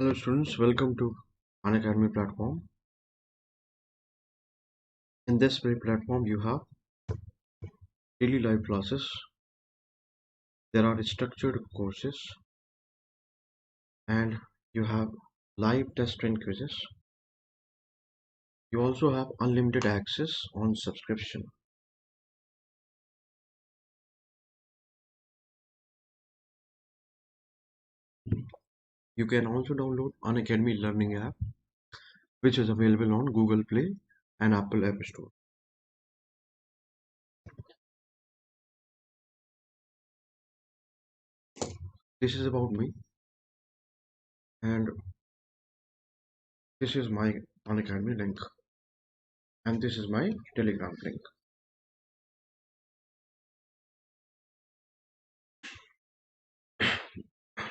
Hello students, welcome to Unacademy platform. In this very platform you have daily live classes, there are structured courses, and you have live test and quizzes. You also have unlimited access on subscription. You can also download Unacademy learning app, which is available on Google Play and Apple App Store. This is about me, and this is my Unacademy link, and this is my Telegram link.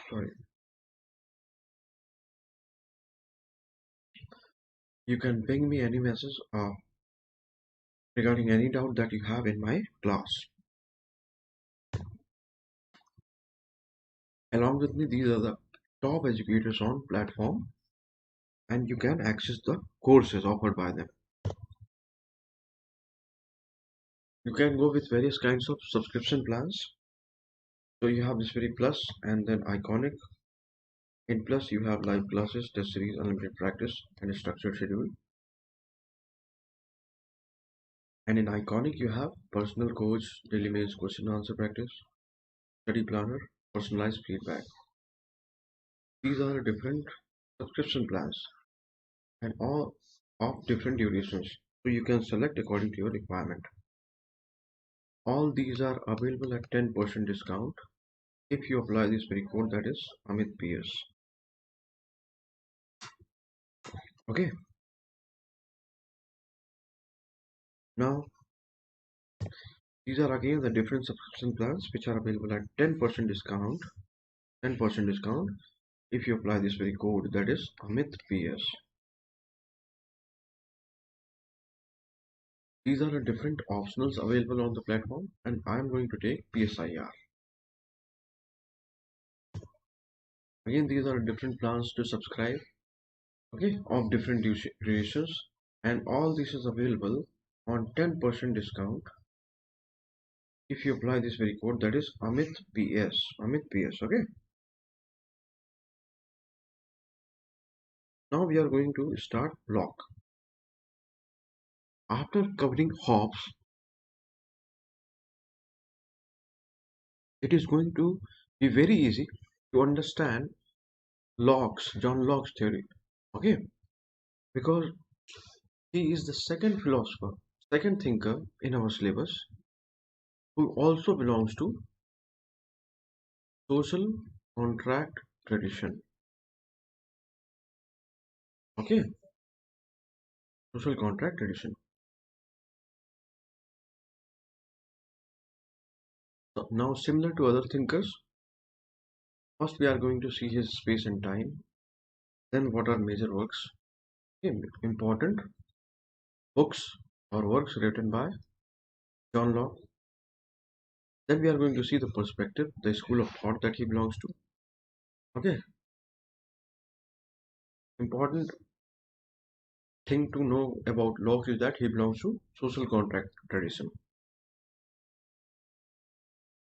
Sorry. You can ping me any message regarding any doubt that you have in my class. Along with me, these are the top educators on platform, and you can access the courses offered by them. You can go with various kinds of subscription plans. So you have this very plus and then iconic. In plus you have live classes, test series, unlimited practice, and a structured schedule. And in iconic you have personal coach, daily mails, question and answer practice, study planner, personalized feedback. These are different subscription plans and all of different durations, so you can select according to your requirement. All these are available at 10% discount if you apply this very code, that is Amit PS. Okay. Now these are again the different subscription plans which are available at 10% discount. 10% discount if you apply this very code, that is Amit PS. These are the different optionals available on the platform, and I am going to take PSIR. Again, these are different plans to subscribe, okay, of different durations, and all this is available on 10% discount if you apply this very code, that is Amit PS. Amit PS. Okay. Now we are going to start Locke. After covering Hobbes, it is going to be very easy to understand John Locke's theory. Okay, because he is the second philosopher, second thinker in our syllabus, who also belongs to social contract tradition. Okay, social contract tradition. So now, similar to other thinkers, first we are going to see his space and time, then what are major works, okay, important books or works written by John Locke. Then we are going to see the perspective, the school of thought that he belongs to. Okay, important thing to know about Locke is that he belongs to social contract tradition,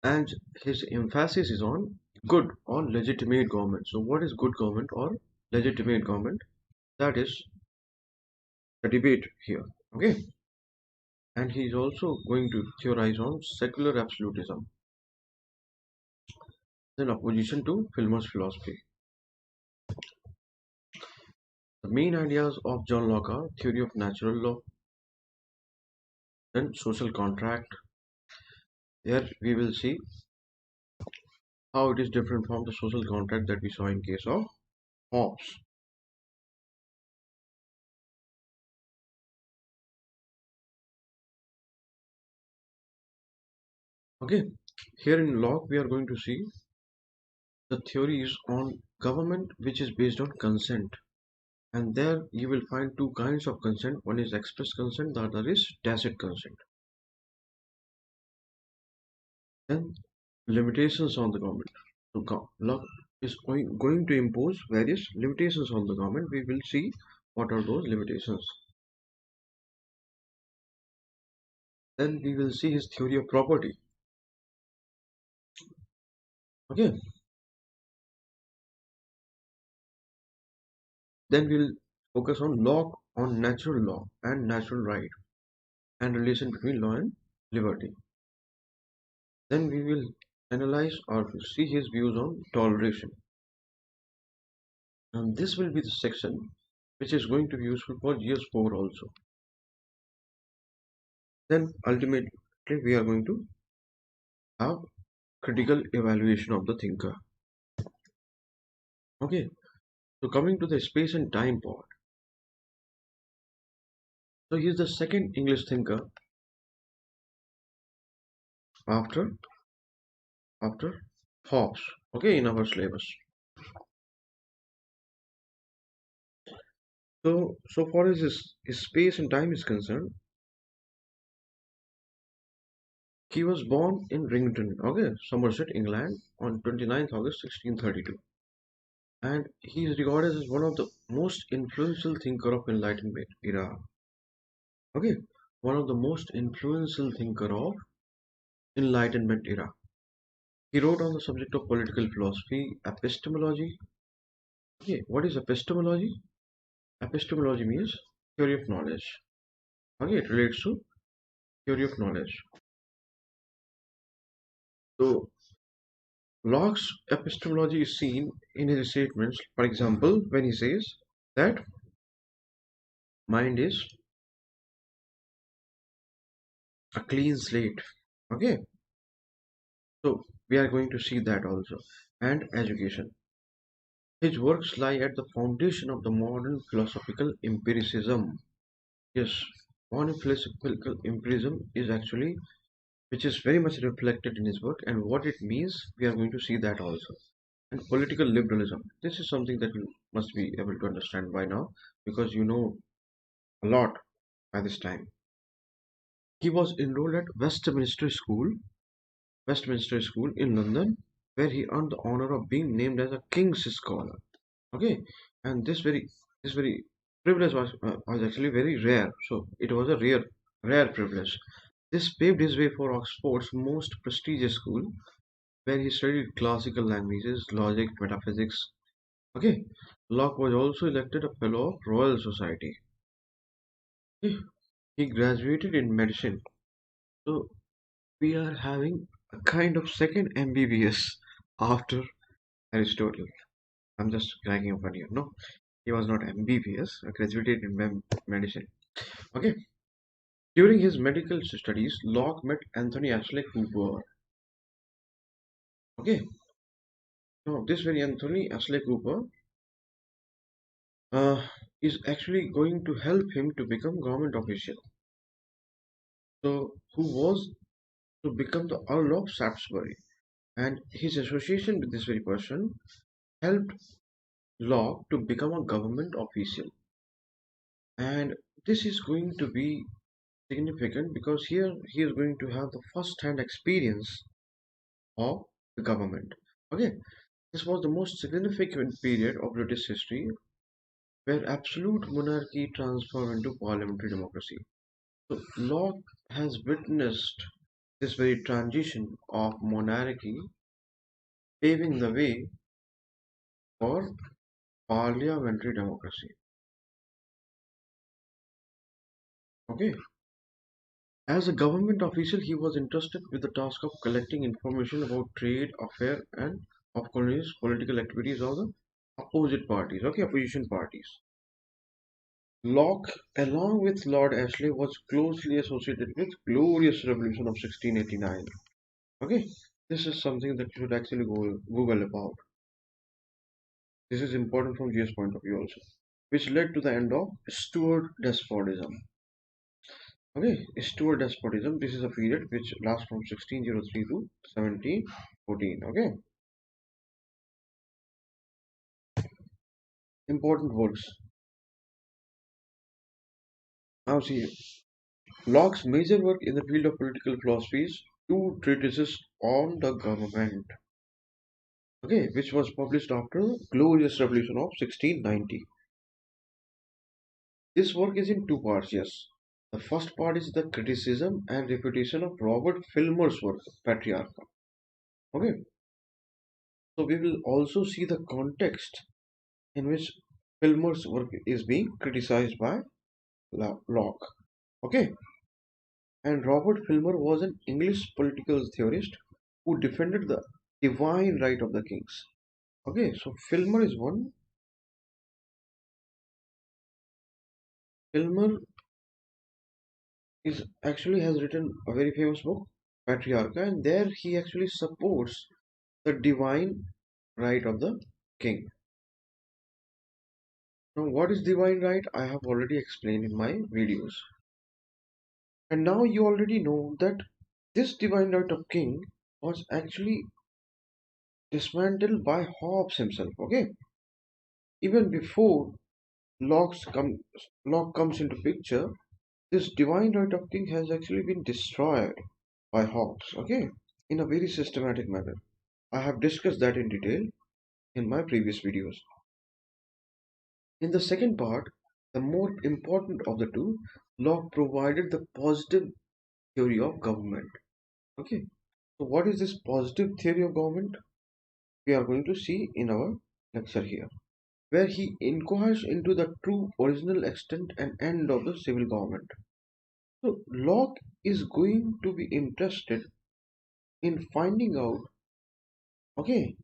and his emphasis is on good or legitimate government. So what is good government or legitimate government? That is the debate here. Okay, and he is also going to theorize on secular absolutism, in opposition to Filmer's philosophy. The main ideas of John Locke are theory of natural law, then social contract. Here we will see how it is different from the social contract that we saw in case of Hobbes. Okay, here in Locke we are going to see the theories on government which is based on consent, and there you will find two kinds of consent. One is express consent, the other is tacit consent. Then limitations on the government. So Locke is going to impose various limitations on the government. We will see what are those limitations. Then we will see his theory of property. Okay. Then we'll focus on Locke on natural law and natural right and relation between law and liberty. Then we will analyze or see his views on toleration. And this will be the section which is going to be useful for years 4 also. Then ultimately we are going to have critical evaluation of the thinker. Okay, so coming to the space and time part. So he is the second English thinker after Hobbes. Okay, in our syllabus. So far as his space and time is concerned, he was born in Rington, okay, Somerset, England, on 29th August 1632, and he is regarded as one of the most influential thinker of Enlightenment era. Okay, one of the most influential thinker of Enlightenment era. He wrote on the subject of political philosophy, epistemology. Okay, what is epistemology? Epistemology means theory of knowledge. Okay, it relates to theory of knowledge. So Locke's epistemology is seen in his statements. For example, when he says that mind is a clean slate. Okay, so we are going to see that also. And education. His works lie at the foundation of the modern philosophical empiricism. Yes, modern philosophical empiricism is actually, which is very much reflected in his work, and what it means, we are going to see that also. And political liberalism. This is something that you must be able to understand by now because you know a lot by this time. He was enrolled at Westminster School in London, where he earned the honor of being named as a King's Scholar. Okay, and this very privilege was actually very rare. So it was a rare privilege. This paved his way for Oxford's most prestigious school, where he studied classical languages, logic, metaphysics. Okay, Locke was also elected a Fellow of Royal Society. Okay, he graduated in medicine. So we are having a kind of second MBBS after Aristotle. I'm just cracking up on here. No, he was not MBBS, graduated in medicine. Okay. During his medical studies, Locke met Anthony Ashley Cooper. Okay. Now, this very Anthony Ashley Cooper uh, is actually going to help him to become government official. So, who was to become the Earl of Shaftesbury. And his association with this very person helped Locke to become a government official. And this is going to be significant because here he is going to have the first-hand experience of the government. Okay, this was the most significant period of British history where absolute monarchy transformed into parliamentary democracy. So Locke has witnessed this very transition of monarchy, paving the way for parliamentary democracy. Okay, as a government official, he was entrusted with the task of collecting information about trade, affair, and of colonies, political activities of the opposite parties. Okay, opposition parties. Locke, along with Lord Ashley, was closely associated with Glorious Revolution of 1689. Okay, this is something that you should actually Google about. This is important from GS point of view also, which led to the end of Stuart despotism. Okay, Stuart despotism. This is a period which lasts from 1603 to 1714. Okay, important works. Now see, Locke's major work in the field of political philosophy is two treatises on the government. okay, which was published after the Glorious Revolution of 1690. This work is in two parts, yes. The first part is the criticism and refutation of Robert Filmer's work, Patriarcha. Okay, so we will also see the context in which Filmer's work is being criticized by Locke. Okay, and Robert Filmer was an English political theorist who defended the divine right of the kings. Okay, so Filmer is one. Filmer is actually has written a very famous book, Patriarcha, and there he actually supports the divine right of the king. Now, what is divine right? I have already explained in my videos. And now you already know that this divine right of king was actually dismantled by Hobbes himself. Okay, even before Locke comes into picture, this divine right of king has actually been destroyed by Hobbes. Okay, in a very systematic manner. I have discussed that in detail in my previous videos. In the second part, the more important of the two, Locke provided the positive theory of government. Okay, so what is this positive theory of government? We are going to see in our lecture here, where he inquires into the true original extent and end of the civil government. So Locke is going to be interested in finding out, okay,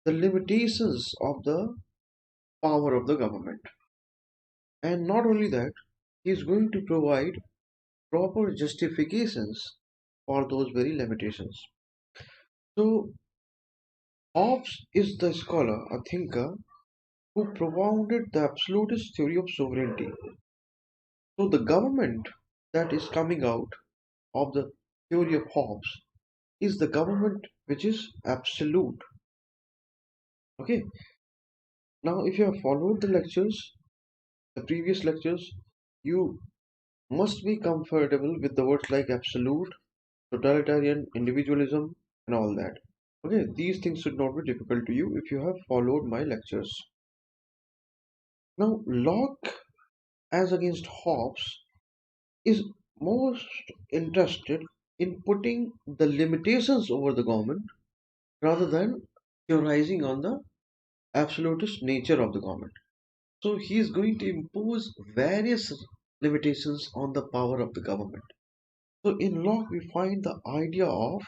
the limitations of the power of the government. And not only that, he is going to provide proper justifications for those very limitations. So Hobbes is the scholar, a thinker who propounded the absolutist theory of sovereignty. So the government that is coming out of the theory of Hobbes is the government which is absolute. Okay. Now, if you have followed the lectures, the previous lectures, you must be comfortable with the words like absolute, totalitarian, individualism, and all that. Okay, these things should not be difficult to you if you have followed my lectures. Now, Locke, as against Hobbes, is most interested in putting the limitations over the government rather than theorizing on the absolutist nature of the government. So he is going to impose various limitations on the power of the government. So in Locke we find the idea of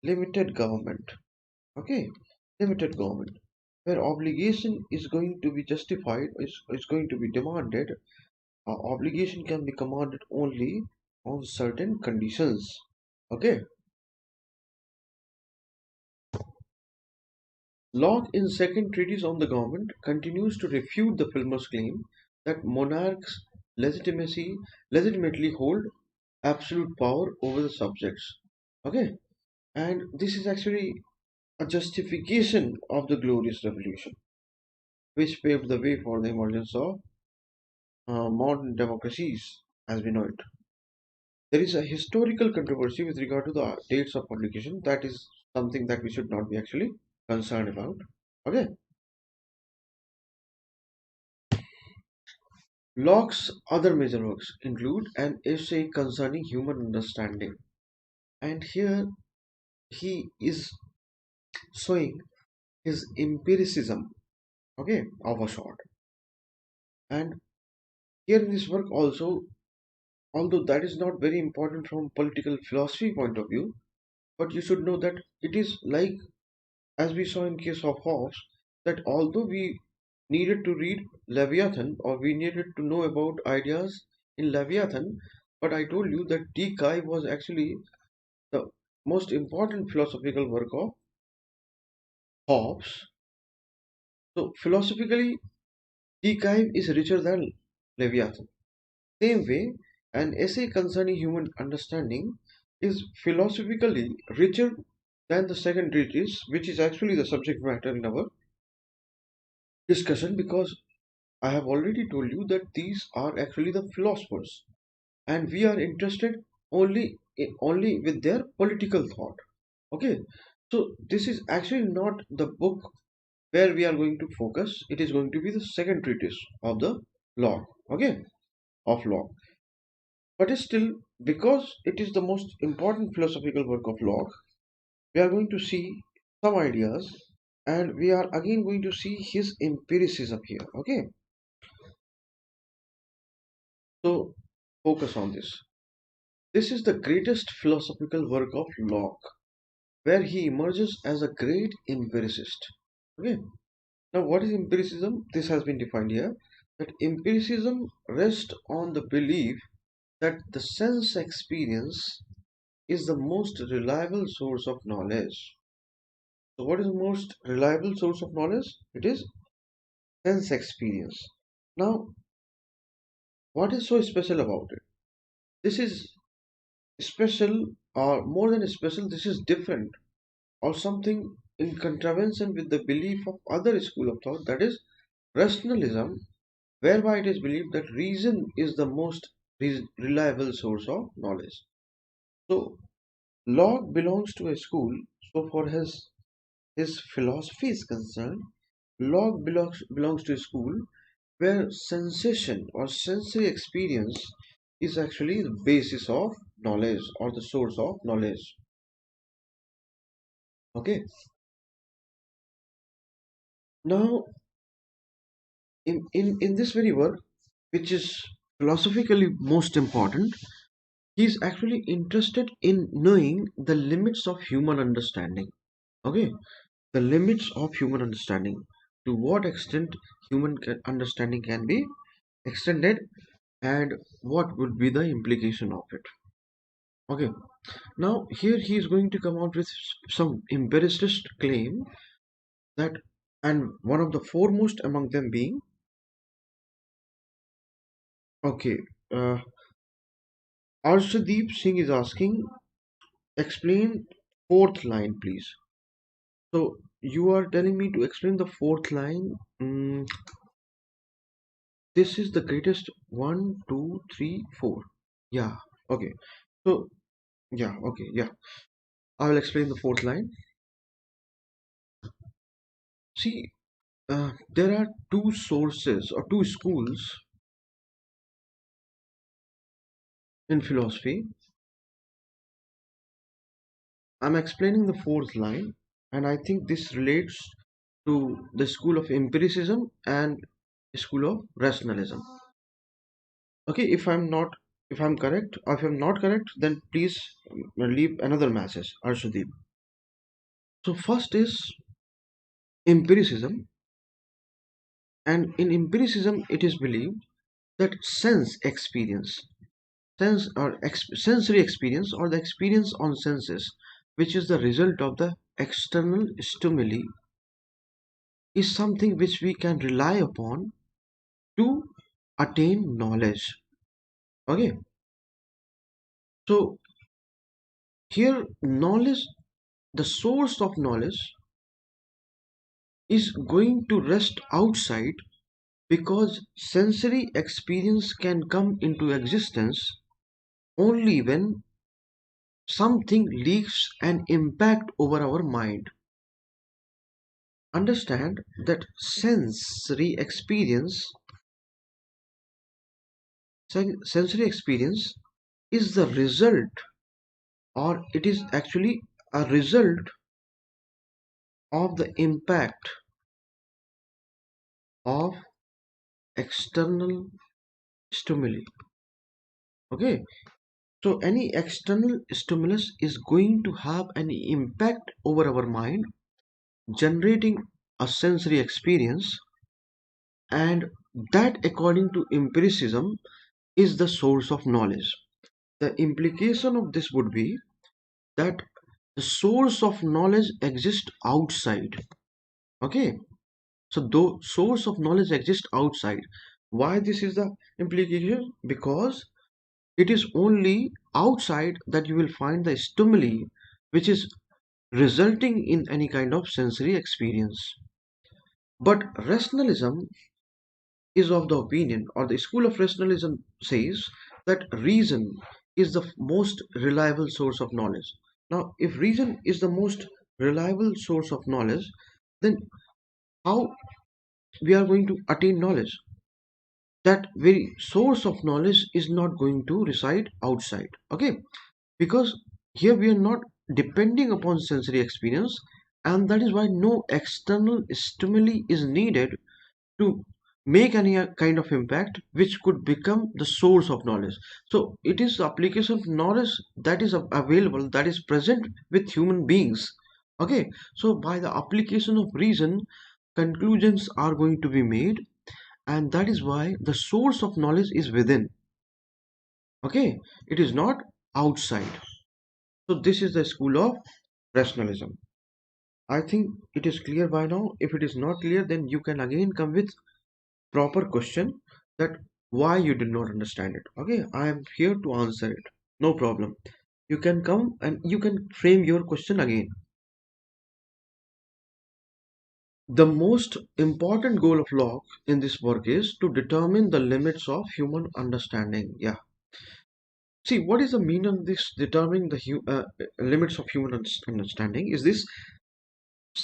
limited government. Okay, limited government, where obligation is going to be justified, is going to be demanded. Obligation can be commanded only on certain conditions. Okay, Locke in second treatise on the government continues to refute the Filmer's claim that monarchs legitimately hold absolute power over the subjects. Okay, and this is actually a justification of the Glorious Revolution, which paved the way for the emergence of modern democracies as we know it. There is a historical controversy with regard to the dates of publication. That is something that we should not be actually concerned about. Okay. Locke's other major works include an essay concerning human understanding, and here he is showing his empiricism, okay, of a sort. And here in this work also, although that is not very important from political philosophy point of view, but you should know that it is like, as we saw in case of Hobbes, that although we needed to read Leviathan or we needed to know about ideas in Leviathan, but I told you that De was actually the most important philosophical work of Hobbes. So philosophically, De is richer than Leviathan. Same way, an essay concerning human understanding is philosophically richer than the second treatise, which is actually the subject matter in our discussion, because I have already told you that these are actually the philosophers, and we are interested only with their political thought. Okay, So this is actually not the book where we are going to focus. It is going to be the second treatise of the law, okay, of law. But still, because it is the most important philosophical work of Locke, we are going to see some ideas, and we are again going to see his empiricism here, okay. So focus on this. This is the greatest philosophical work of Locke, where he emerges as a great empiricist, okay. Now, what is empiricism? This has been defined here, that empiricism rests on the belief that the sense experience is the most reliable source of knowledge. So, what is the most reliable source of knowledge? It is sense experience. Now, what is so special about it? This is special, or more than special, this is different, or something in contravention with the belief of other school of thought, that is rationalism, whereby it is believed that reason is the most reliable source of knowledge. So, Locke belongs to a school, so for his philosophy is concerned, Locke belongs to a school where sensation or sensory experience is actually the basis of knowledge or the source of knowledge. Okay. Now, in this very work, which is philosophically most important, he is actually interested in knowing the limits of human understanding. Okay, the limits of human understanding, to what extent understanding can be extended, and what would be the implication of it. Okay, now here he is going to come out with some empiricist claim that, and one of the foremost among them being, okay, uh, Arshdeep Singh is asking, explain fourth line, please. So you are telling me to explain the fourth line. This is the greatest. One, two, three, four. Yeah. Okay. So yeah. Okay. Yeah. I will explain the fourth line. See, there are two sources or two schools in philosophy. I'm explaining the fourth line, and I think this relates to the school of empiricism and school of rationalism. Okay, if I'm correct, or if I'm not correct, then please leave another message, Arshdeep. So first is empiricism, and in empiricism it is believed that sensory experience, or the experience on senses, which is the result of the external stimuli, is something which we can rely upon to attain knowledge. Okay, so here knowledge, the source of knowledge, is going to rest outside, because sensory experience can come into existence only when something leaves an impact over our mind. Understand that sensory experience is the result, or it is actually a result of the impact of external stimuli. Okay, so any external stimulus is going to have an impact over our mind, generating a sensory experience, and that, according to empiricism, is the source of knowledge. The implication of this would be that the source of knowledge exists outside. Okay, so the source of knowledge exists outside. Why this is the implication? Because it is only outside that you will find the stimuli which is resulting in any kind of sensory experience. But rationalism is of the opinion, or the school of rationalism says, that reason is the most reliable source of knowledge. Now, if reason is the most reliable source of knowledge, then how we are going to attain knowledge? That very source of knowledge is not going to reside outside. Okay, because here we are not depending upon sensory experience, and that is why no external stimuli is needed to make any kind of impact which could become the source of knowledge. So it is the application of knowledge that is available, that is present with human beings. Okay, so by the application of reason, conclusions are going to be made, and that is why the source of knowledge is within. Okay, it is not outside. So this is the school of rationalism. I think it is clear by now. If it is not clear, then you can again come with proper question that why you did not understand it. Okay, I am here to answer it. No problem. You can come and you can frame your question again. The most important goal of Locke in this work is to determine the limits of human understanding. Yeah. See, what is the meaning of this determining the limits of human understanding? Is this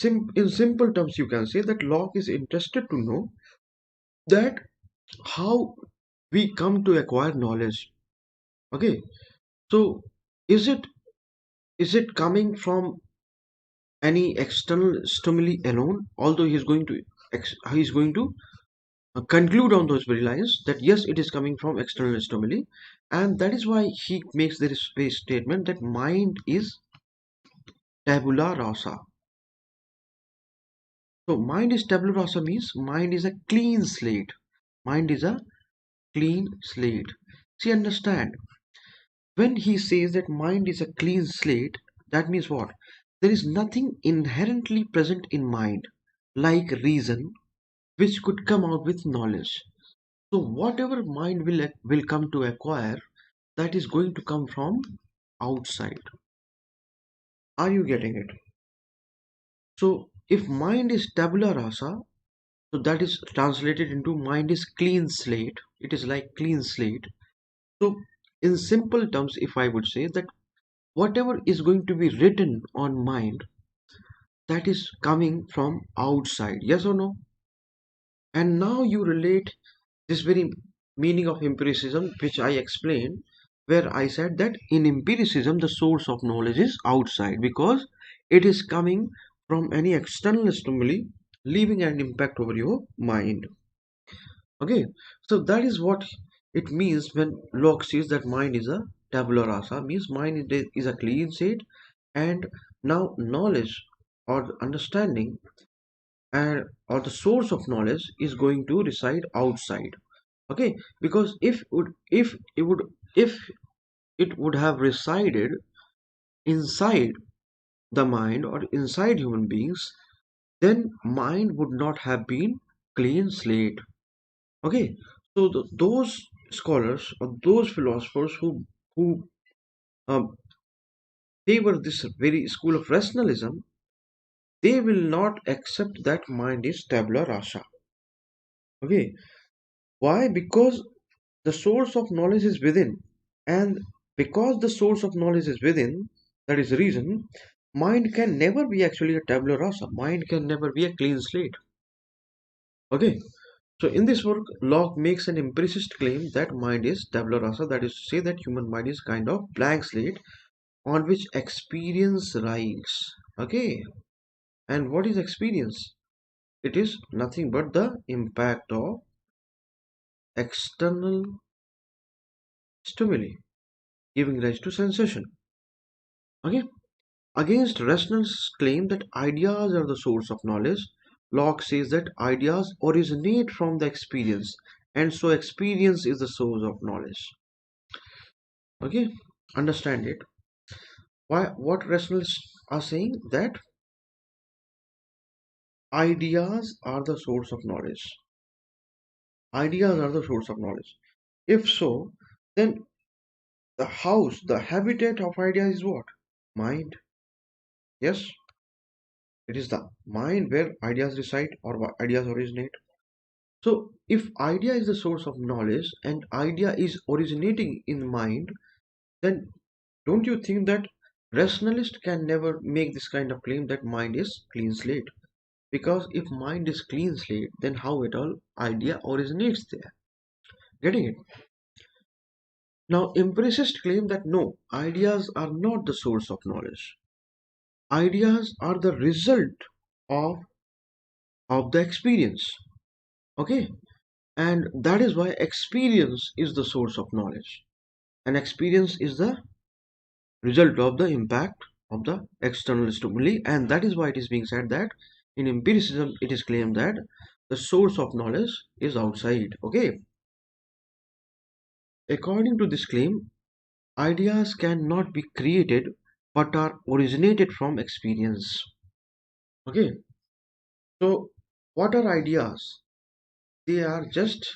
in simple terms, you can say that Locke is interested to know that how we come to acquire knowledge. Okay, so is it coming from any external stimuli alone? Although he's going to conclude on those very lines that yes, it is coming from external stimuli, and that is why he makes this statement that mind is tabula rasa. So mind is tabula rasa means mind is a clean slate. Mind is a clean slate. See, understand, when he says that mind is a clean slate, that means what? There is nothing inherently present in mind, like reason, which could come out with knowledge. So whatever mind will come to acquire, that is going to come from outside. Are you getting it? So if mind is tabula rasa, so that is translated into mind is clean slate. It is like clean slate. So in simple terms, if I would say that whatever is going to be written on mind, that is coming from outside. Yes or no? And now you relate this very meaning of empiricism, which I explained, where I said that in empiricism the source of knowledge is outside because it is coming from any external stimuli leaving an impact over your mind. Okay, so that is what it means when Locke says that mind is a tabula rasa, means mind is a clean state, and now knowledge or understanding and or the source of knowledge is going to reside outside. Okay, because if it would have resided inside the mind or inside human beings, then mind would not have been clean slate. Okay, so those scholars or those philosophers who um, favor this very school of rationalism, they will not accept that mind is tabula rasa. Okay, why? Because the source of knowledge is within, and because the source of knowledge is within, that is the reason, mind can never be actually a tabula rasa. Mind can never be a clean slate. Okay, so in this work, Locke makes an empiricist claim that mind is tabula rasa, that is to say that human mind is kind of blank slate on which experience rides. Okay, and what is experience? It is nothing but the impact of external stimuli giving rise to sensation. Okay, against rationalists' claim that ideas are the source of knowledge, Locke says that ideas originate from the experience, and so experience is the source of knowledge. Okay, understand it. Why? What rationalists are saying that ideas are the source of knowledge. Ideas are the source of knowledge. If so, then the house, the habitat of ideas is what? Mind. Yes, it is the mind where ideas reside or ideas originate. So if idea is the source of knowledge and idea is originating in mind, then don't you think that Rationalist can never make this kind of claim that mind is clean slate. Because if mind is clean slate, then how at all idea originates there? Getting it? Now, empiricists claim that no, ideas are not the source of knowledge. Ideas are the result of, of the experience. Okay? And that is why experience is the source of knowledge. And experience is the result of the impact of the external stimuli. And that is why it is being said that in empiricism, it is claimed that the source of knowledge is outside. Okay? According to this claim, ideas cannot be created but are originated from experience. Okay, so what are ideas? They are just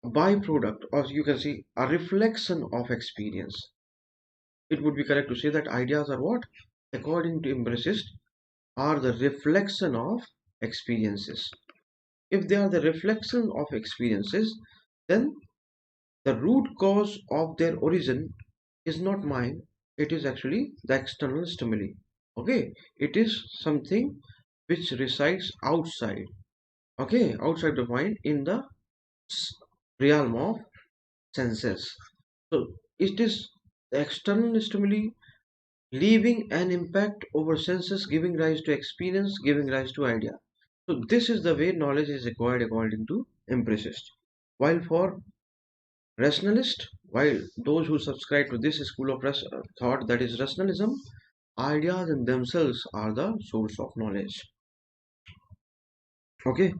a byproduct, or you can say a reflection of experience. It would be correct to say that ideas are what? According to empiricists, are the reflection of experiences. If they are the reflection of experiences, then the root cause of their origin is not mind, it is actually the external stimuli. Okay, it is something which resides outside, okay, outside the mind in the realm of senses. So it is the external stimuli leaving an impact over senses, giving rise to experience, giving rise to idea. So this is the way knowledge is acquired according to empiricists. While for rationalist, while those who subscribe to this school of thought, that is rationalism, ideas in themselves are the source of knowledge. Okay,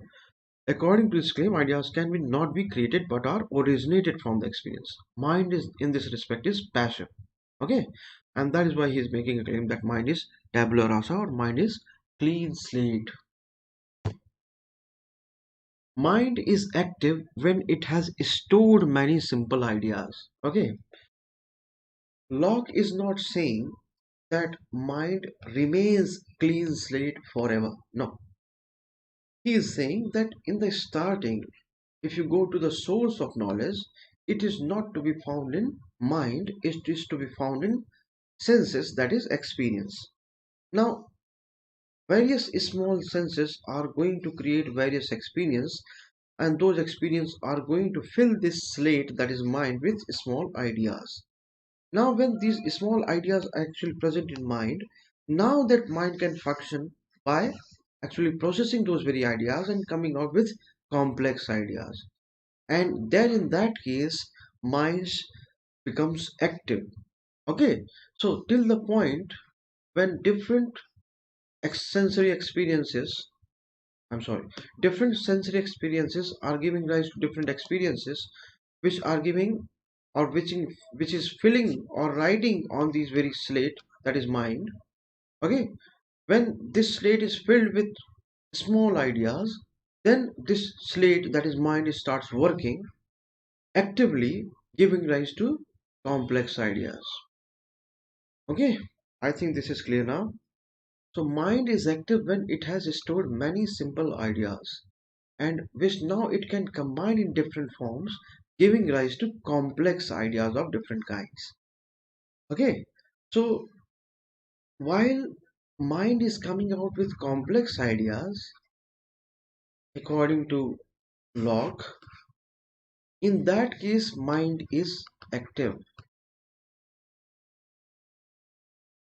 according to this claim, ideas can be not be created but are originated from the experience. Mind is in this respect is passive. Okay, and that is why he is making a claim that mind is tabula rasa, or mind is clean slate. Mind is active when it has stored many simple ideas. Okay, Locke is not saying that mind remains clean slate forever. No, he is saying that in the starting, if you go to the source of knowledge, it is not to be found in mind, it is to be found in senses, that is experience. Now, various small senses are going to create various experience, and those experiences are going to fill this slate, that is mind, with small ideas. Now, when these small ideas are actually present in mind, now that mind can function by actually processing those very ideas and coming out with complex ideas. And then in that case, mind becomes active. Okay, so till the point when different sensory experiences, I'm sorry, different sensory experiences are giving rise to different experiences, which are giving, or which is filling or writing on these very slate, that is mind. Okay, when this slate is filled with small ideas, then this slate, that is mind, starts working actively, giving rise to complex ideas. Okay, I think this is clear now. So mind is active when it has stored many simple ideas, and which now it can combine in different forms, giving rise to complex ideas of different kinds. Okay, so while mind is coming out with complex ideas, according to Locke, in that case mind is active.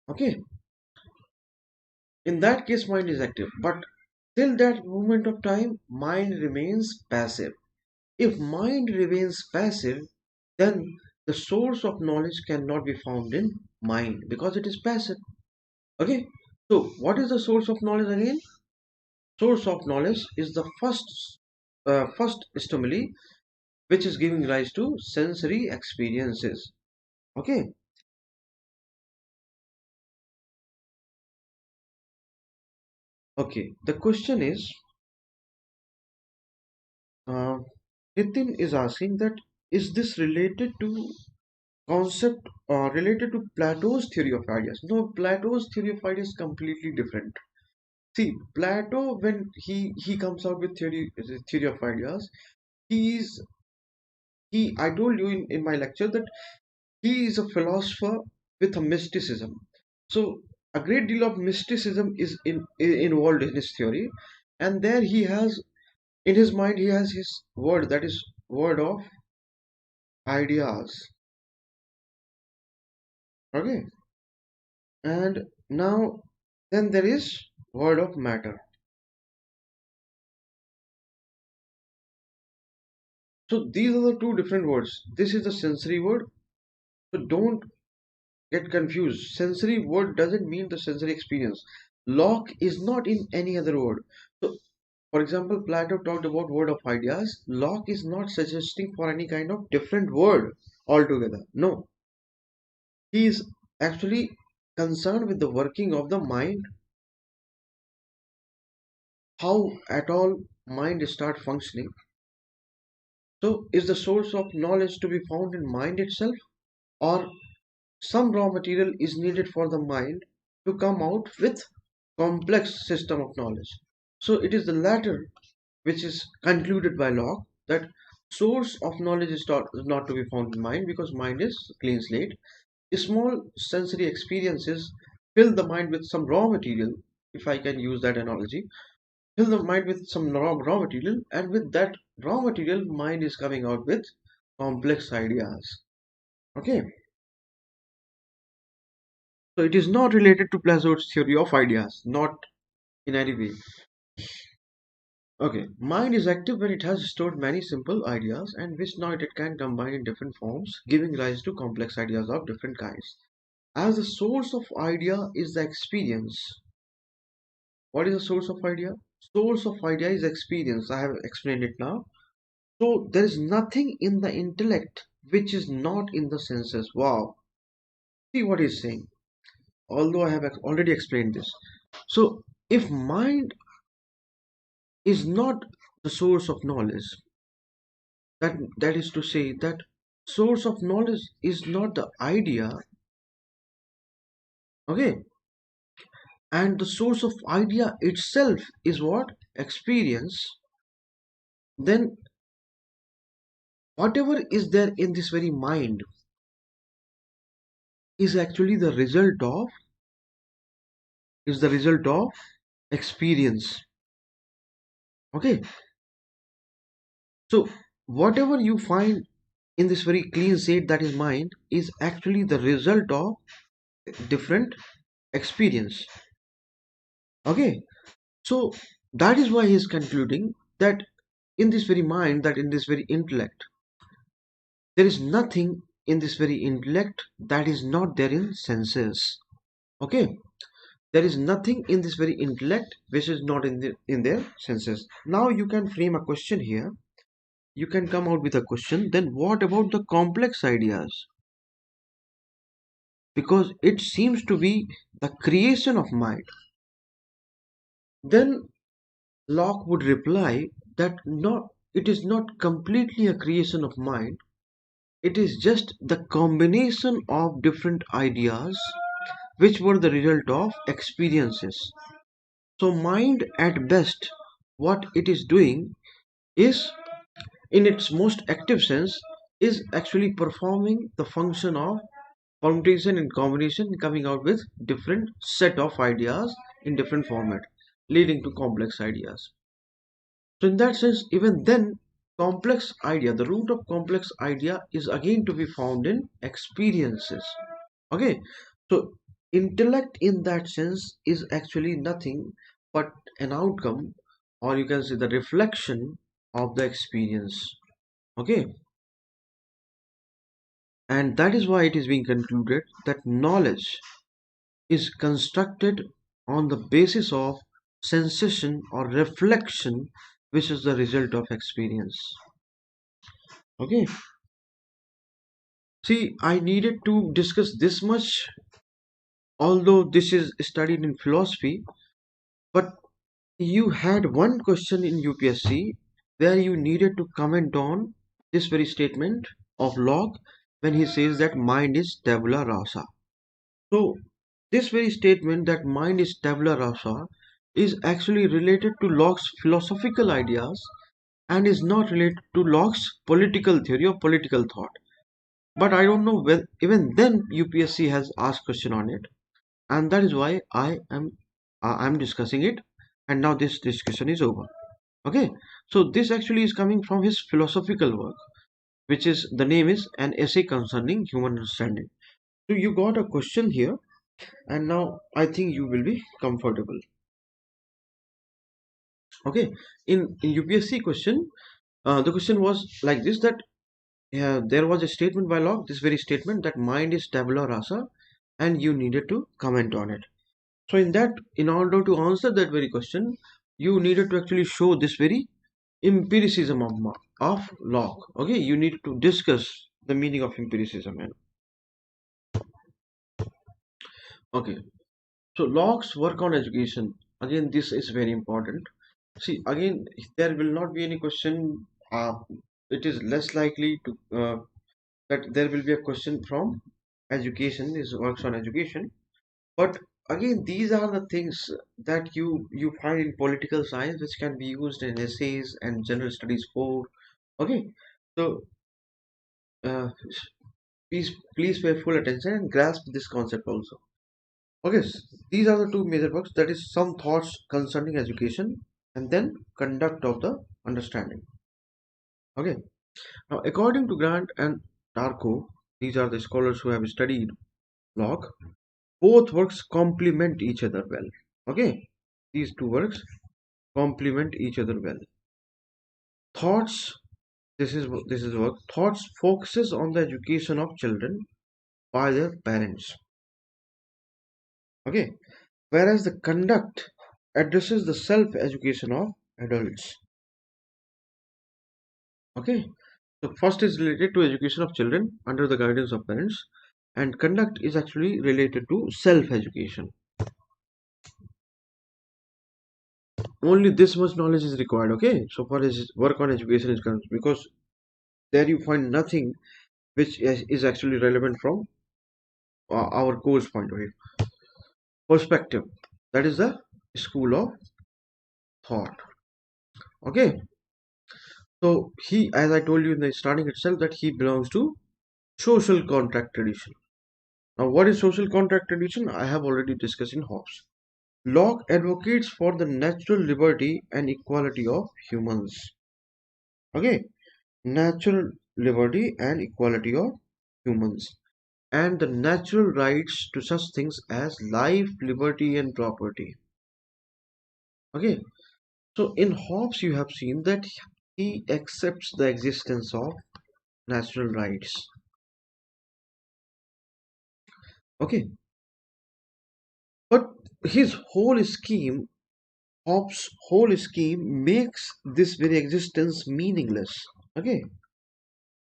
Okay, in that case mind is active, but till that moment of time mind remains passive. If mind remains passive, then the source of knowledge cannot be found in mind because it is passive. Okay, so what is the source of knowledge again? Source of knowledge is the first stimuli, which is giving rise to sensory experiences. Okay, okay. The question uh, Nitin is asking that, is this related to concept related to Plato's theory of ideas? No, Plato's theory of ideas is completely different. See, Plato, when he comes out with theory of ideas, he's he I told you in my lecture that he is a philosopher with a mysticism. So a great deal of mysticism is involved in his theory, and there he has in his mind he has his word, that is word of ideas. Okay, and now then there is word of matter. So these are the two different words. This is the sensory word. So don't get confused. Sensory word doesn't mean the sensory experience. Locke is not in any other word. So for example, Plato talked about word of ideas. Locke is not suggesting for any kind of different word altogether. No, he is actually concerned with the working of the mind, how at all mind start functioning. So is the source of knowledge to be found in mind itself, or some raw material is needed for the mind to come out with complex system of knowledge? So it is the latter which is concluded by Locke, that source of knowledge is not to be found in mind, because mind is clean slate. Small sensory experiences fill the mind with some raw material, if I can use that analogy, fill the mind with some raw material, and with that raw material mind is coming out with complex ideas. Okay, so it is not related to Plato's theory of ideas, not in any way. Okay, mind is active when it has stored many simple ideas and which now it can combine in different forms, giving rise to complex ideas of different kinds. As the source of idea is the experience. What is the source of idea? Source of idea is experience. I have explained it now. So there is nothing in the intellect which is not in the senses. Wow. See what he's saying. Although I have already explained this. So if mind is not the source of knowledge, that is to say that source of knowledge is not the idea, okay, and the source of idea itself is what? Experience. Then whatever is there in this very mind is actually the result of experience. Okay, so whatever you find in this very clean state, that is mind, is actually the result of different experience. Okay, so that is why he is concluding that in this very mind, that in this very intellect, there is nothing in this very intellect that is not there in senses. Okay, there is nothing in this very intellect which is not in their senses. Now you can frame a question here. You can come out with a question. Then what about the complex ideas? Because it seems to be the creation of mind. Then Locke would reply that no, it is not completely a creation of mind. It is just the combination of different ideas which were the result of experiences. So mind at best, what it is doing is, in its most active sense, is actually performing the function of permutation and combination, coming out with different set of ideas in different format, leading to complex ideas. So in that sense, even then, complex idea, the root of complex idea is again to be found in experiences. Okay, so intellect in that sense is actually nothing but an outcome, or you can say the reflection of the experience. Okay, and that is why it is being concluded that knowledge is constructed on the basis of sensation or reflection, which is the result of experience. Okay, see, I needed to discuss this much, although this is studied in philosophy, but you had one question in UPSC where you needed to comment on this very statement of Locke when he says that mind is tabula rasa. So this very statement that mind is tabula rasa is actually related to Locke's philosophical ideas and is not related to Locke's political theory or political thought. but I don't know when even then UPSC has asked question on it, and that is why I'm discussing it, and now this discussion is over. Okay, so this actually is coming from his philosophical work, which is the name is An Essay Concerning Human Understanding. So you got a question here, and now I think you will be comfortable. Okay, in UPSC question, the question was like this, that there was a statement by Locke, this very statement, that mind is tabula rasa, and you needed to comment on it. So in that, in order to answer that very question, you needed to actually show this very empiricism of Locke. Okay, you need to discuss the meaning of empiricism. And okay, so Locke's work on education, again, this is very important. See, again, if there will not be any question, it is less likely to that there will be a question from education. This works on education, but again, these are the things that you find in political science, which can be used in essays and general studies for. Okay, so uh, please pay full attention and grasp this concept also. Okay, these are the two major works, that is some thoughts concerning education and then conduct of the understanding. Okay, now according to Grant and Darko, these are the scholars who have studied Locke, both works complement each other well. Okay, these two works complement each other well. Thoughts, this is work. Thoughts focuses on the education of children by their parents. Okay, whereas the conduct addresses the self-education of adults. Okay, so first is related to education of children under the guidance of parents, and conduct is actually related to self-education. Only this much knowledge is required. Okay, so for his work on education is concerned, because there you find nothing which is actually relevant from our course point of view. Perspective, that is the school of thought. Okay, so he, as I told you in the starting itself, that he belongs to social contract tradition. Now, what is social contract tradition? I have already discussed in Hobbes. Locke advocates for the natural liberty and equality of humans. Okay, natural liberty and equality of humans, and the natural rights to such things as life, liberty, and property. Okay, so in Hobbes, you have seen that he accepts the existence of natural rights. Okay, but his whole scheme, Hobbes' whole scheme, makes this very existence meaningless. Okay,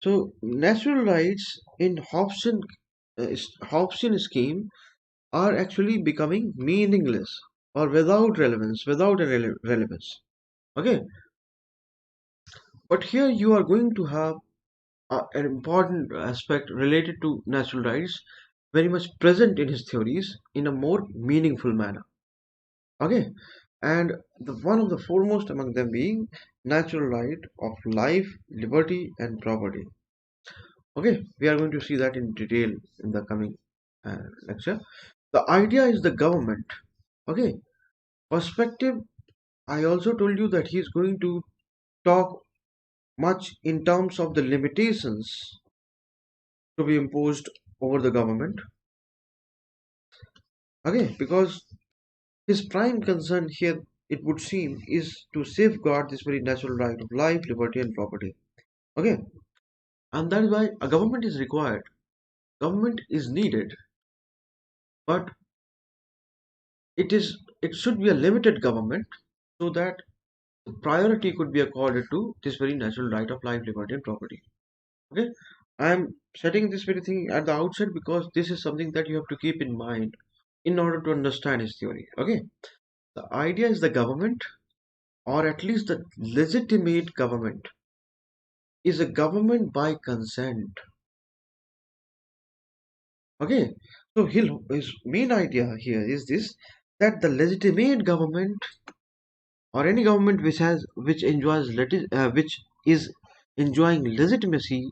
so natural rights in Hobbesian scheme are actually becoming meaningless or without relevance, relevance. Okay, but here you are going to have an important aspect related to natural rights very much present in his theories in a more meaningful manner. Okay, and the one of the foremost among them being natural right of life, liberty, and property. Okay, we are going to see that in detail in the coming lecture. The idea is the government. Okay, perspective. I also told you that he is going to talk much in terms of the limitations to be imposed over the government. Okay, because his prime concern here, it would seem, is to safeguard this very natural right of life, liberty, and property. Okay, and that is why a government is required. Government is needed, but it should be a limited government, so that priority could be accorded to this very natural right of life, liberty, and property. Okay, I am setting this very thing at the outset because this is something that you have to keep in mind in order to understand his theory. Okay, the idea is the government, or at least the legitimate government, is a government by consent. Okay, so his main idea here is this, that the legitimate government, or any government which is enjoying legitimacy,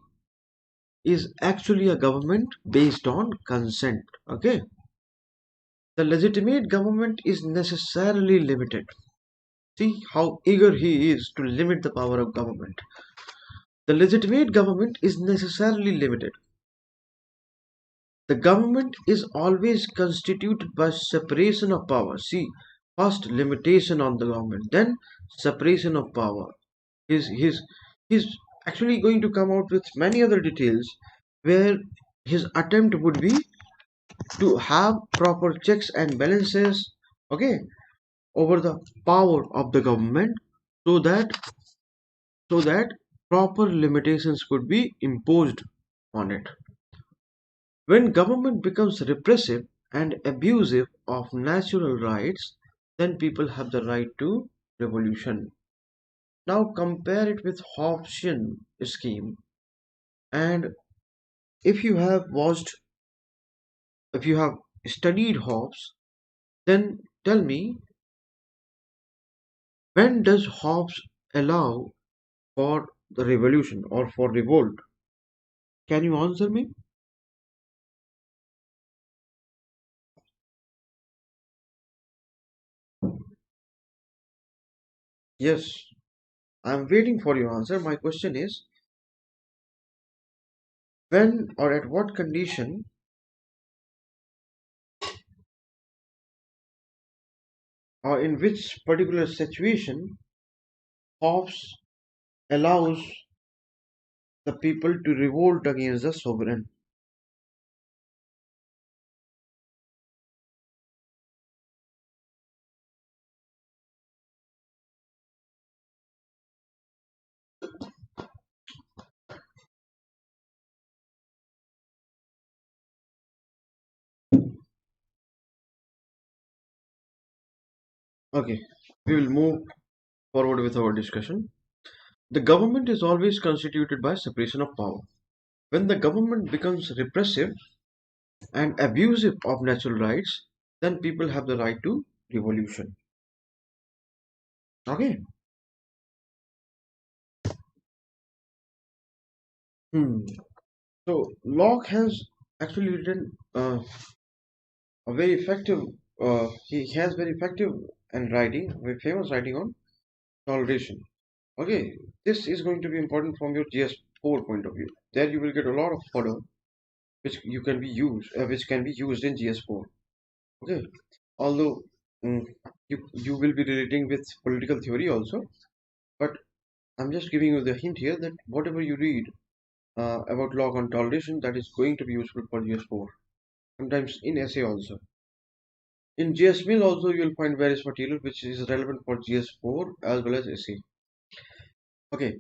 is actually a government based on consent. Okay, the legitimate government is necessarily limited. See how eager he is to limit the power of government. The legitimate government is necessarily limited. The government is always constituted by separation of power. See, first limitation on the government, then separation of power. He's actually going to come out with many other details where his attempt would be to have proper checks and balances, okay, over the power of the government, so that proper limitations could be imposed on it. When government becomes repressive and abusive of natural rights, then people have the right to revolution. Now compare it with Hobbesian scheme, and if you have watched, if you have studied Hobbes, then tell me, when does Hobbes allow for the revolution or for revolt? Can you answer me? Yes, I'm waiting for your answer. My question is, when or at what condition or in which particular situation Hobbes allows the people to revolt against the sovereign? Okay, we will move forward with our discussion. The government is always constituted by separation of power. When the government becomes repressive and abusive of natural rights, then people have the right to revolution. Okay. Hmm. So Locke has actually written a very effective. He has very effective and writing, very famous writing on toleration. Okay, this is going to be important from your GS4 point of view. There you will get a lot of fodder which can be used in GS4. Okay, although mm, you will be relating with political theory also, but I'm just giving you the hint here that whatever you read about Locke on toleration, that is going to be useful for GS4. Sometimes in essay also. In GS Mill also you will find various material which is relevant for GS4 as well as essay. Okay,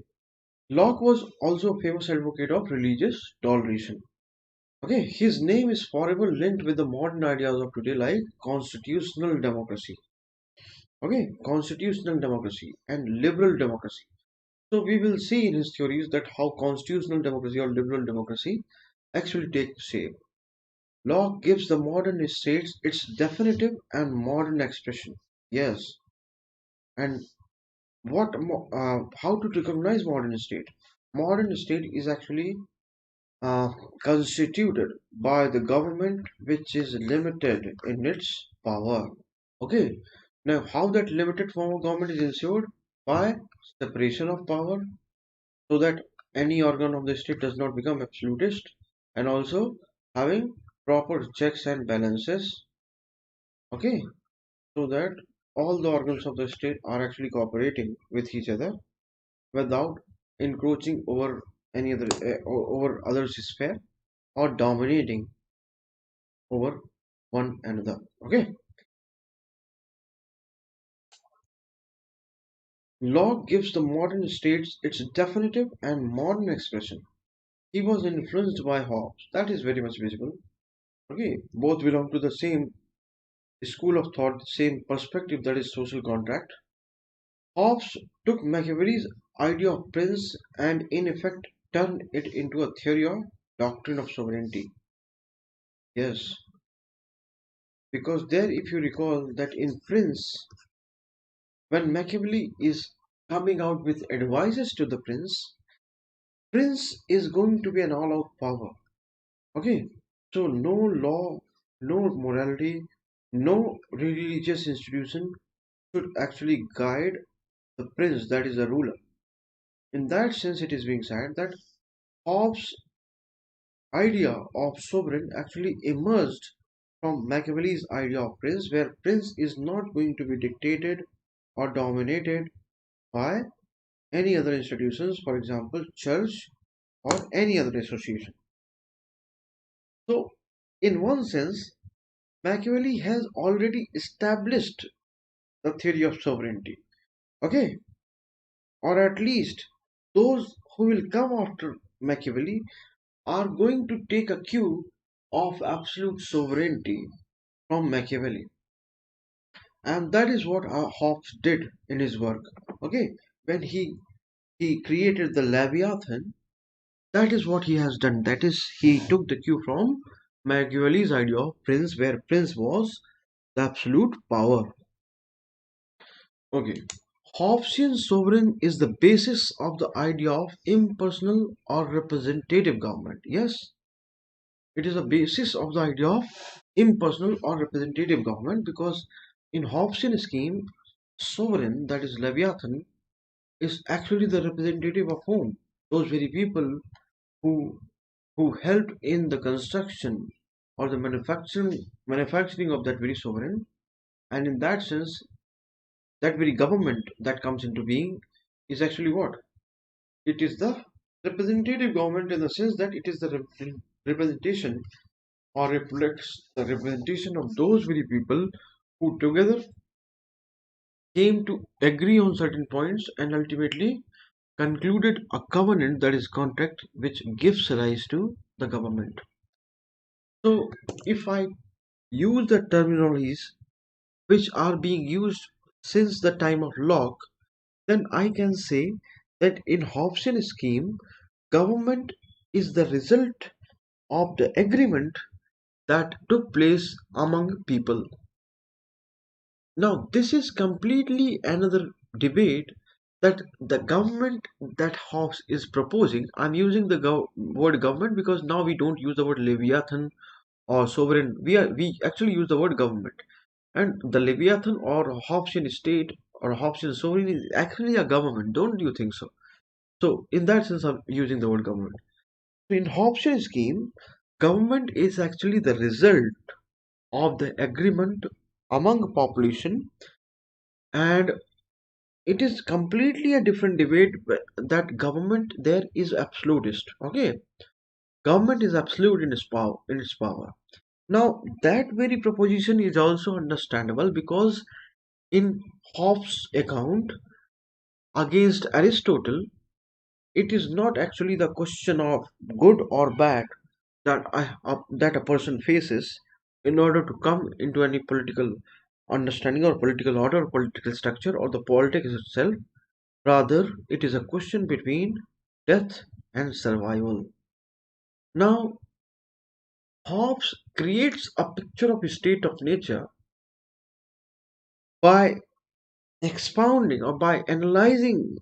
Locke was also a famous advocate of religious toleration. Okay, his name is forever linked with the modern ideas of today like constitutional democracy. Okay, constitutional democracy and liberal democracy. So we will see in his theories that how constitutional democracy or liberal democracy actually takes shape. Locke gives the modern states its definitive and modern expression. Yes, and how to recognize modern state? Modern state is actually uh, constituted by the government which is limited in its power. Okay, now how that limited form of government is ensured? By separation of power, so that any organ of the state does not become absolutist, and also having proper checks and balances. Okay, so that all the organs of the state are actually cooperating with each other without encroaching over any other over others' sphere or dominating over one another. Okay, Locke gives the modern states its definitive and modern expression. He was influenced by Hobbes. That is very much visible. Okay, both belong to the same school of thought, same perspective, that is social contract. Hobbes took Machiavelli's idea of prince and in effect turned it into a theory of doctrine of sovereignty. Yes, because there, if you recall that in Prince, when Machiavelli is coming out with advices to the prince, Prince is going to be an all-out power. Okay, so no law, no morality, no religious institution should actually guide the prince, that is the ruler. In that sense, it is being said that Hobbes' idea of sovereign actually emerged from Machiavelli's idea of prince, where prince is not going to be dictated or dominated by any other institutions, for example, church or any other association. So, in one sense, Machiavelli has already established the theory of sovereignty. Okay, or at least those who will come after Machiavelli are going to take a cue of absolute sovereignty from Machiavelli. And that is what Hobbes did in his work. Okay, when he created the Leviathan, that is what he has done. That is, he took the cue from Machiavelli's idea of prince, where prince was the absolute power. Okay, Hobbesian sovereign is the basis of the idea of impersonal or representative government. Yes, it is the basis of the idea of impersonal or representative government, because in Hobbesian scheme, sovereign, that is Leviathan, is actually the representative of whom? Those very people who who helped in the construction or the manufacturing of that very sovereign. And in that sense, that very government that comes into being is actually what? It is the representative government, in the sense that it is the representation or reflects the representation of those very people who together came to agree on certain points and ultimately concluded a covenant, that is contract, which gives rise to the government. So if I use the terminologies which are being used since the time of Locke, then I can say that in Hobbesian scheme, government is the result of the agreement that took place among people. Now, this is completely another debate, that the government that Hobbes is proposing. I'm using the word government because now we don't use the word Leviathan or sovereign. We actually use the word government. And the Leviathan or Hobbesian state or Hobbesian sovereign is actually a government. Don't you think so? So, in that sense, I'm using the word government. So in Hobbesian scheme, government is actually the result of the agreement among population, and it is completely a different debate that government there is absolutist. Okay, government is absolute in its power. Now that very proposition is also understandable, because in Hobbes' account against Aristotle, it is not actually the question of good or bad that a person faces in order to come into any political understanding or political order or political structure or the politics itself. Rather, it is a question between death and survival. Now, Hobbes creates a picture of a state of nature by expounding or by analyzing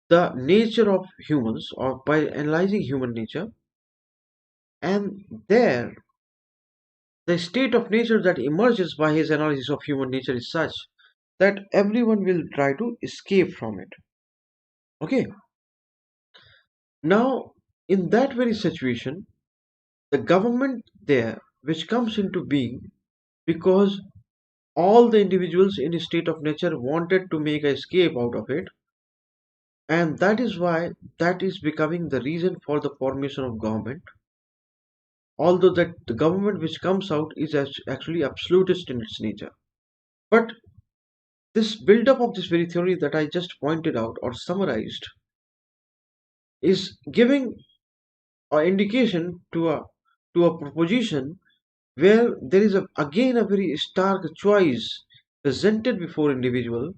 the nature of humans, or by analyzing human nature, and there the state of nature that emerges by his analysis of human nature is such that everyone will try to escape from it. Okay, now in that very situation, the government there which comes into being because all the individuals in a state of nature wanted to make a escape out of it, and that is why that is becoming the reason for the formation of government, although that the government which comes out is actually absolutist in its nature. But this build up of this very theory that I just pointed out or summarized is giving an indication to a proposition where there is again a very stark choice presented before individual,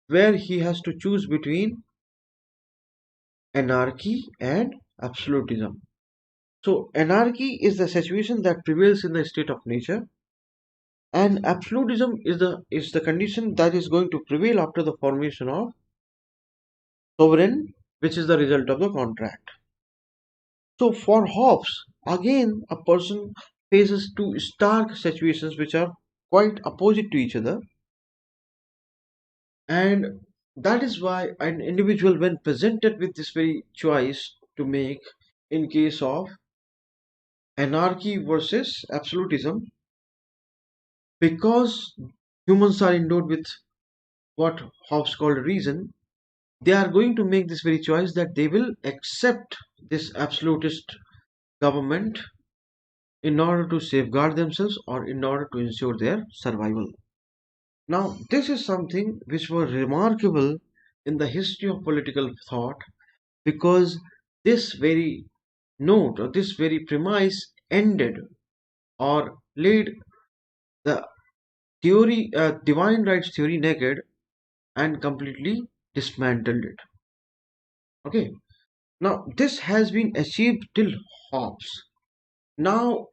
where he has to choose between anarchy and absolutism. So anarchy is the situation that prevails in the state of nature, and absolutism is the condition that is going to prevail after the formation of sovereign which is the result of the contract. So for Hobbes, again, a person faces two stark situations which are quite opposite to each other, and that is why an individual, when presented with this very choice to make in case of anarchy versus absolutism, because humans are endowed with what Hobbes called reason, they are going to make this very choice that they will accept this absolutist government in order to safeguard themselves or in order to ensure their survival. Now, this is something which was remarkable in the history of political thought, because this very note or this very premise ended or laid the theory, divine rights theory naked and completely dismantled it. Okay, now this has been achieved till Hobbes. Now,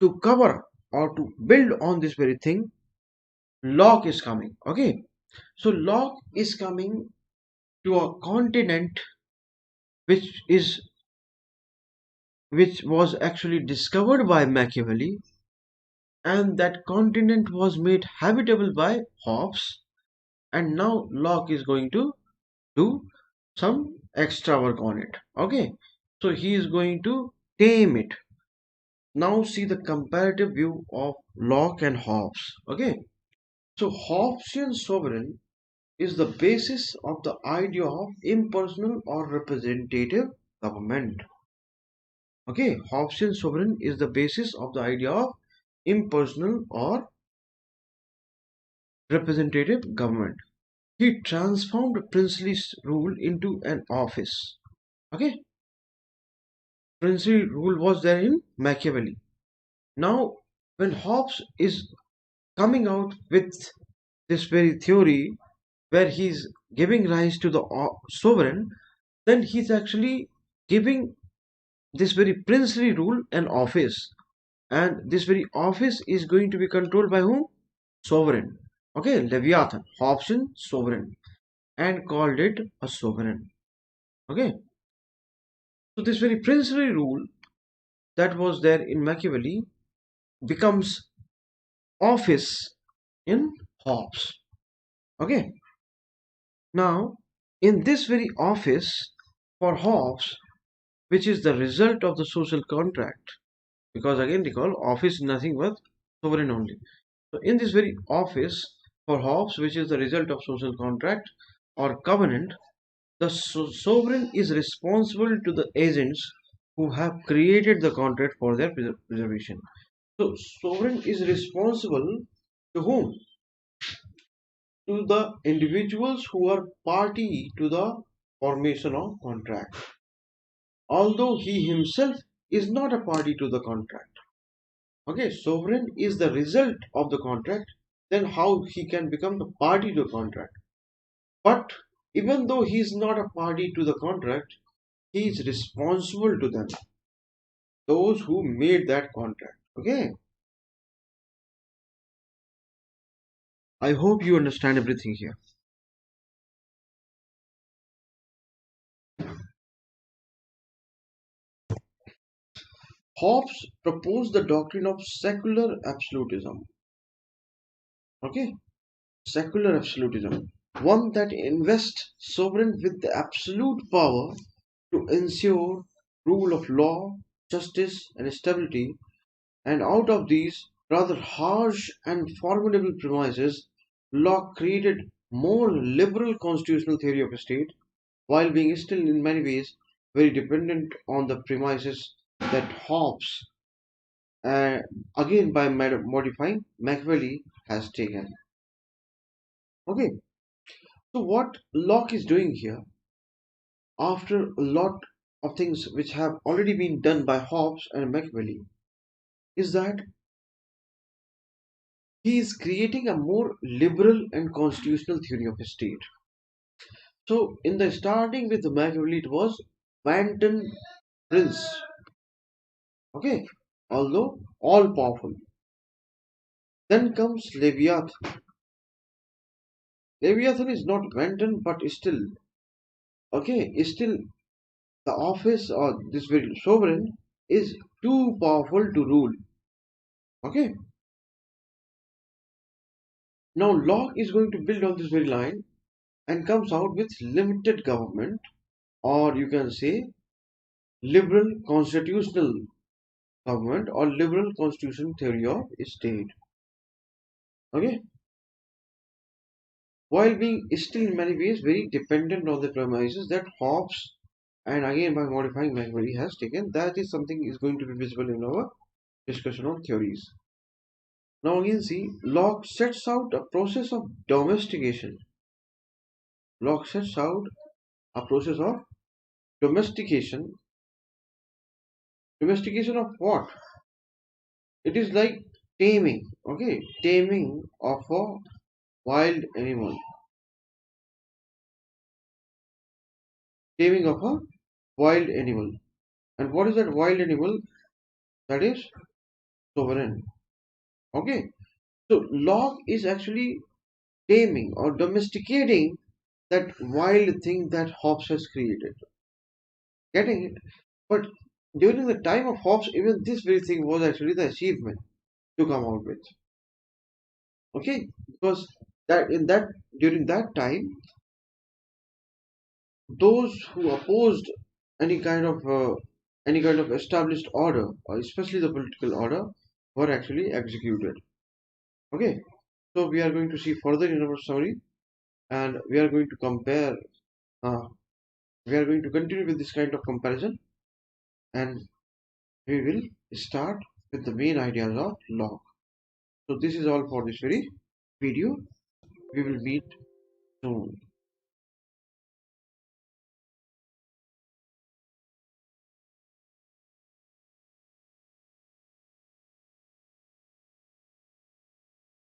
to cover or to build on this very thing, Locke is coming. Okay, so Locke is coming to a continent which is which was actually discovered by Machiavelli, and that continent was made habitable by Hobbes, and now Locke is going to do some extra work on it. Okay, so he is going to tame it. Now see the comparative view of Locke and Hobbes. Okay, so Hobbesian sovereign is the basis of the idea of impersonal or representative government. Okay, Hobbesian sovereign is the basis of the idea of impersonal or representative government. He transformed princely rule into an office. Okay, princely rule was there in Machiavelli. Now, when Hobbes is coming out with this very theory where he's giving rise to the sovereign, then he's actually giving this very princely rule an office, and this very office is going to be controlled by whom? Sovereign. Okay, Leviathan, Hobbesian sovereign, and called it a sovereign. Okay, so this very princely rule that was there in Machiavelli becomes office in Hobbes. Okay, now in this very office for Hobbes, which is the result of the social contract, because again recall office is nothing but sovereign only. So in this very office for Hobbes, which is the result of social contract or covenant, the sovereign is responsible to the agents who have created the contract for their preservation. So sovereign is responsible to whom? To the individuals who are party to the formation of contract, although he himself is not a party to the contract. Okay, sovereign is the result of the contract, then how he can become the party to the contract? But even though he is not a party to the contract, he is responsible to them, those who made that contract. Okay, I hope you understand everything here. Hobbes proposed the doctrine of secular absolutism. Okay, secular absolutism, one that invests sovereign with the absolute power to ensure rule of law, justice, and stability. And out of these rather harsh and formidable premises, Locke created more liberal constitutional theory of a state, while being still in many ways very dependent on the premises that Hobbes, uh, again by modifying Machiavelli, has taken. Okay, so what Locke is doing here, after a lot of things which have already been done by Hobbes and Machiavelli, is that he is creating a more liberal and constitutional theory of a state. So, in the starting with Machiavelli, it was wanton prince, okay, although all powerful. Then comes Leviathan. Leviathan is not wanton but still okay, is still the office or this very sovereign is too powerful to rule. Okay, now Locke is going to build on this very line and comes out with limited government, or you can say liberal constitutional government or liberal constitution theory of state. Okay, while being still in many ways very dependent on the premises that Hobbes, and again by modifying Machiavelli, has taken. That is something is going to be visible in our discussion on theories. Now again see, Locke sets out a process of domestication. Locke sets out a process of domestication. Domestication of what? It is like taming, okay? Taming of a wild animal. Taming of a wild animal. And what is that wild animal? That is sovereign. Okay? So Locke is actually taming or domesticating that wild thing that Hobbes has created. Getting it? But during the time of Hobbes, even this very thing was actually the achievement to come out with. Okay? Because that in that during that time, those who opposed any kind of established order, or especially the political order, were actually executed. Okay, so we are going to see further in our summary, and we are going to compare. Uh, we are going to continue with this kind of comparison, and we will start with the main ideas of Locke. So this is all for this very video. We will meet soon.